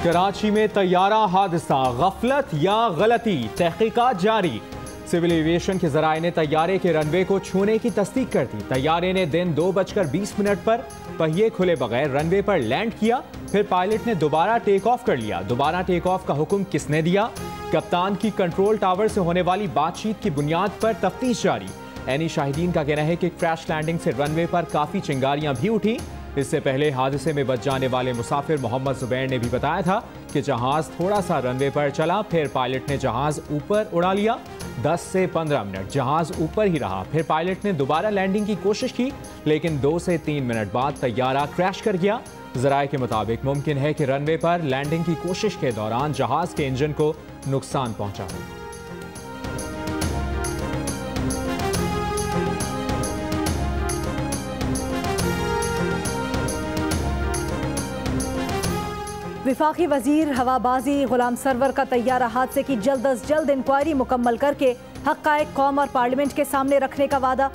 कराची में तैयारा हादसा, गफलत या गलती, तहकीकात जारी। सिविल एविएशन के जराए ने तैयारे के रनवे को छूने की तस्दीक कर दी। तैयारे ने दिन 2:20 पर पहिए खुले बगैर रनवे पर लैंड किया, फिर पायलट ने दोबारा टेक ऑफ कर लिया। दोबारा टेक ऑफ का हुक्म किसने दिया? कप्तान की कंट्रोल टावर से होने वाली बातचीत की बुनियाद पर तफ्तीश जारी। एनी शाहिदीन का कहना है कि क्रैश लैंडिंग से रनवे पर काफी चिंगारियां भी उठी। इससे पहले हादसे में बच जाने वाले मुसाफिर मोहम्मद जुबैर ने भी बताया था कि जहाज थोड़ा सा रनवे पर चला, फिर पायलट ने जहाज ऊपर उड़ा लिया। 10 से 15 मिनट जहाज ऊपर ही रहा, फिर पायलट ने दोबारा लैंडिंग की कोशिश की, लेकिन 2 से 3 मिनट बाद तैयारा क्रैश कर गया। जराए के मुताबिक मुमकिन है कि रनवे पर लैंडिंग की कोशिश के दौरान जहाज के इंजन को नुकसान पहुंचा हो। विफाकी वजीर हवाबाजी गुलाम सरवर का तैयारा हादसे की जल्द अज जल्द इंक्वायरी मुकम्मल करके हक़ाइक़ कौम और पार्लियामेंट के सामने रखने का वादा।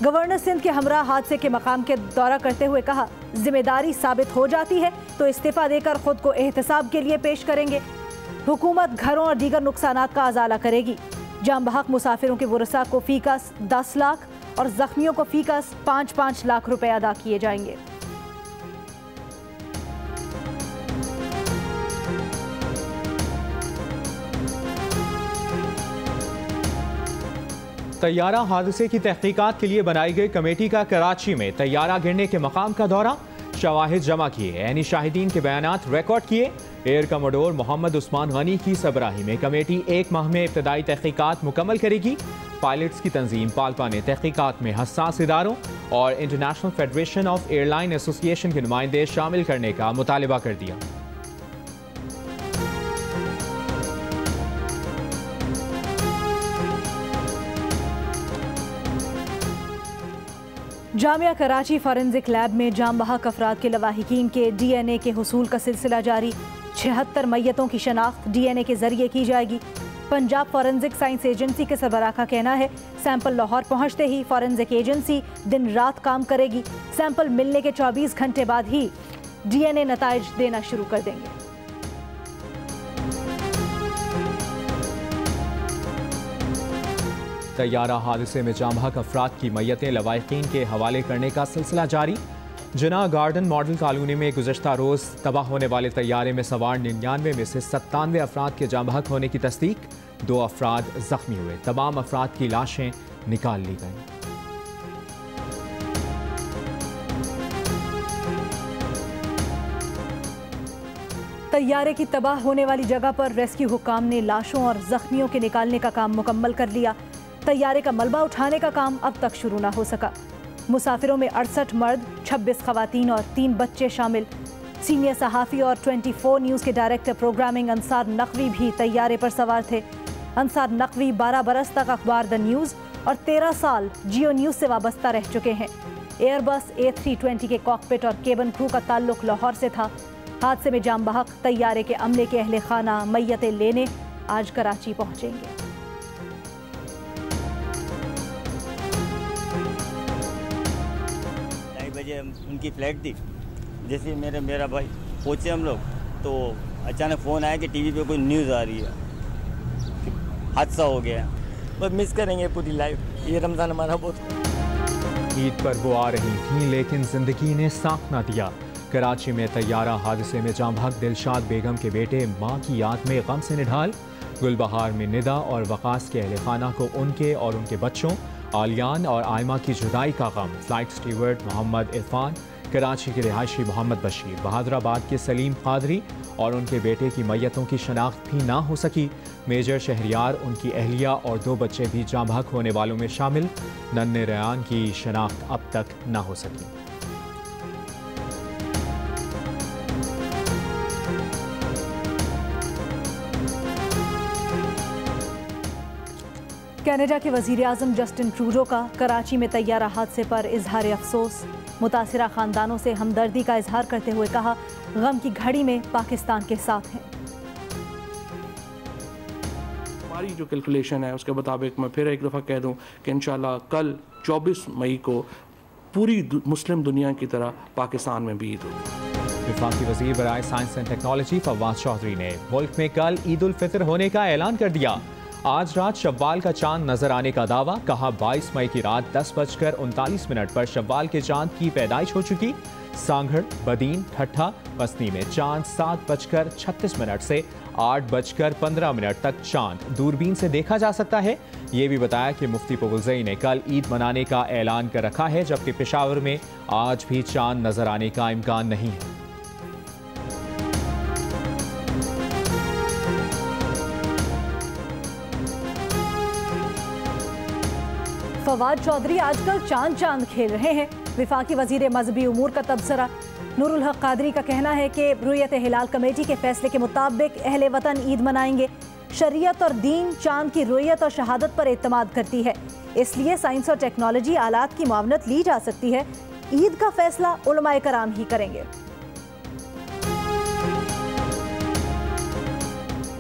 गवर्नर सिंध के हमरा हादसे के मकाम के दौरा करते हुए कहा, जिम्मेदारी साबित हो जाती है तो इस्तीफा देकर खुद को एहतसाब के लिए पेश करेंगे। हुकूमत घरों और दीगर नुकसानात का अजाला करेगी। जाम बहक मुसाफिरों के वरसा को फीकस 10 लाख और जख्मियों को फीकस 5-5 लाख रुपए अदा किए जाएंगे। तैयारा हादसे की तहकीकात के लिए बनाई गई कमेटी का कराची में तैयारा गिरने के मकाम का दौरा, शवाहिद जमा किए, एनी शाहिदीन के बयानात रिकॉर्ड किए। एयर कमोडोर मोहम्मद उस्मान गनी की सरबराही में कमेटी 1 माह में इब्तदाई तहकीकात मुकम्मल करेगी। पायलट्स की तंजीम पालपा ने तहकीकात में हसास इदारों और international federation of airline association के नुमाइंदे शामिल करने का मुतालबा कर दिया। जामिया कराची फॉरेंसिक लैब में जाम बहक अफराद के लवाहिकीन के DNA के हुसूल का सिलसिला जारी। 76 मैयतों की शनाख्त DNA के जरिए की जाएगी। पंजाब फॉरेंसिक साइंस एजेंसी के सरबराह का कहना है, सैंपल लाहौर पहुंचते ही फॉरेंसिक एजेंसी दिन रात काम करेगी। सैंपल मिलने के 24 घंटे बाद ही DNA नताइज देना शुरू कर देंगे। तैयारा हादसे में जाम बहक अफराद की मैयतें लवाहिकीन के हवाले करने का सिलसिला जारी। जिना गार्डन मॉडल कॉलोनी में गुज़श्ता रोज़ तबाह होने वाले तैयारे में सवार 99 में से 97 अफराद के जाम बहक होने की तस्दीक। 2 अफराद जख्मी हुए। तमाम अफराद की लाशें निकाल ली गईं। तैयारे की तबाह होने वाली जगह पर रेस्क्यू हुकाम ने लाशों और जख्मियों के निकालने का काम मुकम्मल कर लिया। तैयारे का मलबा उठाने का काम अब तक शुरू ना हो सका। मुसाफिरों में 68 मर्द, 26 खवातीन और 3 बच्चे शामिल। सीनियर सहाफ़ी और 24 न्यूज़ के डायरेक्टर प्रोग्रामिंग अंसार नकवी भी तैयारे पर सवार थे। अंसार नकवी 12 बरस तक अखबार द न्यूज़ और 13 साल जियो न्यूज़ से वाबस्ता रह चुके हैं। एयरबस A320 के कॉकपिट और केबिन क्रू का ताल्लुक लाहौर से था। हादसे में जाम बहक तैयारे के अमले के अहले खाना मैयतें लेने आज कराची पहुँचेंगे। उनकी फ्लाइट थी। जैसे मेरा भाई पहुँचे हम लोग, तो अचानक फ़ोन आया कि टीवी पे कोई न्यूज़ आ रही है कि हादसा हो गया है। बस मिस करेंगे पूरी लाइफ। ये रमज़ान हमारा बहुत। ईद पर वो आ रही थी लेकिन जिंदगी ने साथ ना दिया। कराची में तैयारा हादसे में जाम बहक दिलशाद बेगम के बेटे माँ की याद में गम से निढाल। गुलबहार में निदा और वकास के अहले खाना को उनके और उनके बच्चों आलियान और आयमा की जुदाई का गम। फ्लाइट स्टीवर्ड मोहम्मद इरफान, कराची के रिहायशी मोहम्मद बशीर, बहादुराबाद के सलीम कादरी और उनके बेटे की मैयतों की शनाख्त भी ना हो सकी। मेजर शहरियार, उनकी अहलिया और 2 बच्चे भी जाम बहक होने वालों में शामिल। नन्हे रयान की शनाख्त अब तक ना हो सकी। कनाडा के वज़ीर आज़म जस्टिन ट्रूडो का कराची में तैयारा हादसे पर इजहार अफसोस। मुतासिरा ख़ानदानों से हमदर्दी का इजहार करते हुए कहा, गम की घड़ी में पाकिस्तान के साथ हैं। हमारी जो कैलकुलेशन है उसके मुताबिक मैं फिर एक दफ़ा कह दूं कि इंशाल्लाह कल 24 मई को पूरी मुस्लिम दुनिया की तरह पाकिस्तान में भी ईद होगी। वफाकी वज़ीर बराए science and technology Fawad Chaudhry ने मुल्क में कल ईद उल फितर होने का ऐलान कर दिया। आज रात शव्वाल का चांद नजर आने का दावा। कहा 22 मई की रात 10:39 पर शव्वाल के चांद की पैदाइश हो चुकी। सांगड़, बदीन, ठट्ठा, पसनी में चांद 7:36 से 8:15 तक चांद दूरबीन से देखा जा सकता है। ये भी बताया कि मुफ्ती पुगुलज़ई ने कल ईद मनाने का ऐलान कर रखा है, जबकि पेशावर में आज भी चांद नजर आने का इम्कान नहीं है। फवाद चौधरी आजकल चांद चांद खेल रहे हैं। विफाकी वजीर मजहबी उमूर का तबसरा। नूरुल हक कादरी का कहना है कि रुयत हिलाल कमेटी के फैसले के मुताबिक अहले वतन ईद मनाएंगे। शरीयत और दीन चांद की रुयत और शहादत पर एतमाद करती है, इसलिए साइंस और टेक्नोलॉजी आलात की मुआवनत ली जा सकती है। ईद का फैसला उलमाए कराम ही करेंगे।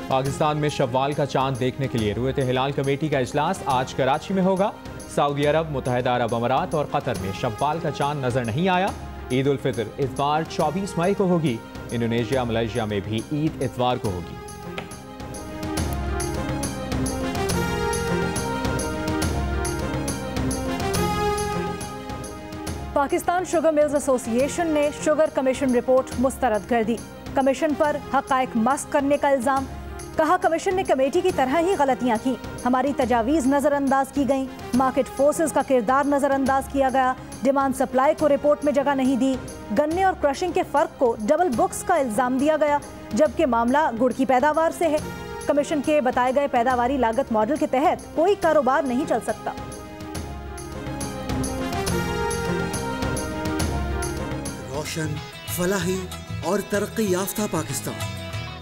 पाकिस्तान में शव्वाल का चांद देखने के लिए रुयत हिलाल कमेटी का इजलास आज कराची में होगा। सऊदी अरब, मुत्तहिदा अरब अमारात और कतर में शव्वाल का चांद नजर नहीं आया। ईद उल फितर इतवार 24 मई को होगी। इंडोनेशिया, मलेशिया में भी ईद इतवार को होगी। पाकिस्तान शुगर मिल्स एसोसिएशन ने शुगर कमीशन रिपोर्ट मुस्तरद कर दी। कमीशन पर हक़ाइक़ मस्क करने का इल्ज़ाम। कहा कमीशन ने कमेटी की तरह ही गलतियां की। हमारी तजावीज़ नज़रअंदाज की गई। मार्केट फोर्सेस का किरदार नज़रअंदाज किया गया। डिमांड सप्लाई को रिपोर्ट में जगह नहीं दी। गन्ने और क्रशिंग के फ़र्क को डबल बुक्स का इल्ज़ाम दिया गया, जबकि मामला गुड़ की पैदावार से है। कमीशन के बताए गए पैदावारी लागत मॉडल के तहत कोई कारोबार नहीं चल सकता। रोशन, फलाही और तरक्की याफ्ता पाकिस्तान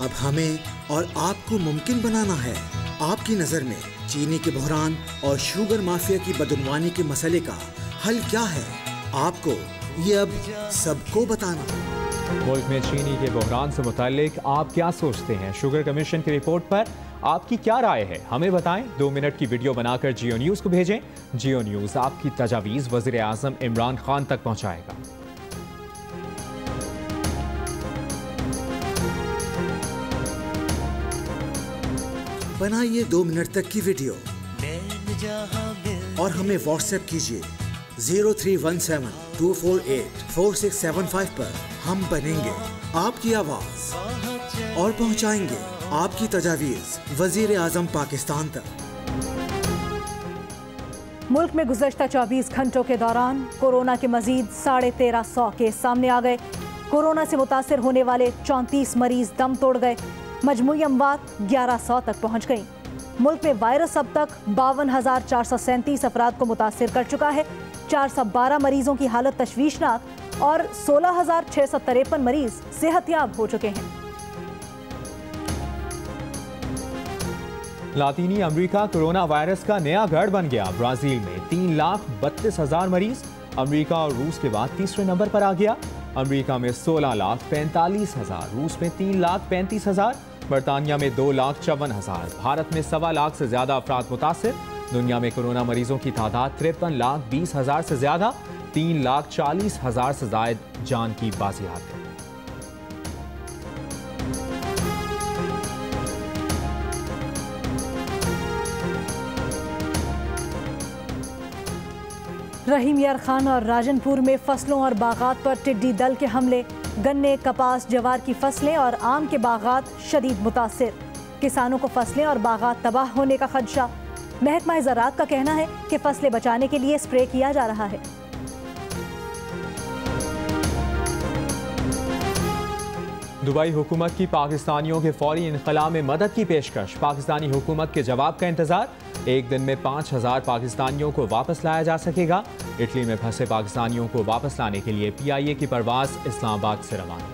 अब हमें और आपको मुमकिन बनाना है। आपकी नज़र में चीनी के बहरान और शुगर माफिया की बदउनवानी के मसले का हल क्या है? आपको ये अब सबको बताना। मुल्क में चीनी के बहरान से मुताल्लिक आप क्या सोचते हैं? शुगर कमीशन की रिपोर्ट पर आपकी क्या राय है? हमें बताएं। 2 मिनट की वीडियो बनाकर जियो न्यूज़ को भेजें। जियो न्यूज़ आपकी तजावीज़ वज़ीर आज़म इमरान खान तक पहुँचाएगा। बनाइए 2 मिनट तक की वीडियो और हमें व्हाट्सएप कीजिए 0317-248-4675 पर। हम बनेंगे आपकी आवाज और पहुंचाएंगे आपकी तजावीज़ वजीर आज़म पाकिस्तान तक। मुल्क में गुज़श्ता 24 घंटों के दौरान कोरोना के मजीद 1350 केस सामने आ गए। कोरोना से मुतासर होने वाले 34 मरीज दम तोड़ गए। मजमूई अमवात 1100 तक पहुँच गई। मुल्क में वायरस अब तक 52,437 अफराद को मुतासर कर चुका है। 412 मरीजों की हालत तशवीशनाक और 16,653 मरीज सेहतयाब हो चुके हैं। लातीनी अमेरिका कोरोना वायरस का नया गढ़ बन गया। ब्राजील में 3,32,000 मरीज। अमेरिका और रूस के बाद तीसरे नंबर पर आ गया। अमेरिका में 16,45,000, रूस में 3,35,000, बरतानिया में 2,54,000, भारत में 1.25 लाख से ज्यादा अफराद मुतासिर। दुनिया में कोरोना मरीजों की तादाद 53,20,000 से ज्यादा, 3,40,000 से जायद जान की बाजी हार गई। रहीम यार खान और राजनपुर में फसलों और बागात पर टिड्डी दल के हमले। गन्ने, कपास, जवार की फसलें और आम के बागात शदीद मुतासिर। किसानों को फसलें और बागात तबाह होने का खदशा। महकमा ज़राअत का कहना है कि फसलें बचाने के लिए स्प्रे किया जा रहा है। दुबई हुकूमत की पाकिस्तानियों के फौरी इनखला में मदद की पेशकश। पाकिस्तानी हुकूमत के जवाब का इंतजार। एक दिन में 5,000 पाकिस्तानियों को वापस लाया जा सकेगा। इटली में फंसे पाकिस्तानियों को वापस लाने के लिए PIA की परवाज इस्लामाबाद से रवाना।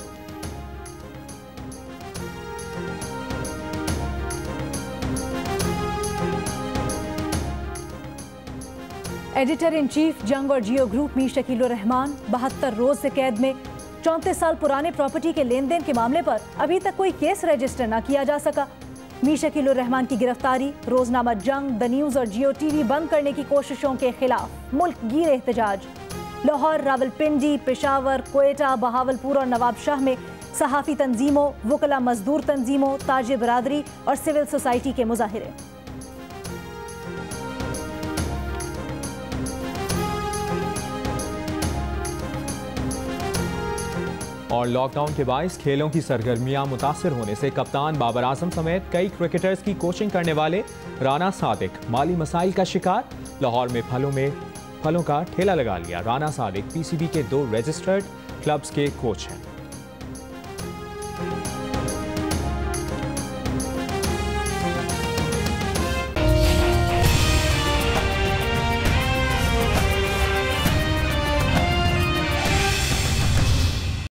एडिटर इन चीफ जंग और जियो ग्रुप मीर शकीलुर रहमान 72 रोज से कैद में। 34 साल पुराने प्रॉपर्टी के लेन देन के मामले पर अभी तक कोई केस रजिस्टर न किया जा सका। मीर शकीलुर रहमान की गिरफ्तारी, रोजनामा जंग, द न्यूज़ और जियो TV बंद करने की कोशिशों के खिलाफ मुल्क गीर एहतजाज। लाहौर, रावलपिंडी, पेशावर, कोयटा, बहावलपुर और नवाबशाह में सहाफ़ी तंजीमों, वकला मजदूर तंजीमों, ताजे बरादरी और सिविल सोसाइटी के मुजाहिरे। और लॉकडाउन के बायस खेलों की सरगर्मियां मुतासिर होने से कप्तान बाबर आजम समेत कई क्रिकेटर्स की कोचिंग करने वाले राना सादिक माली मसाइल का शिकार। लाहौर में फलों का ठेला लगा लिया। राना सादिक पीसीबी के 2 रजिस्टर्ड क्लब्स के कोच हैं।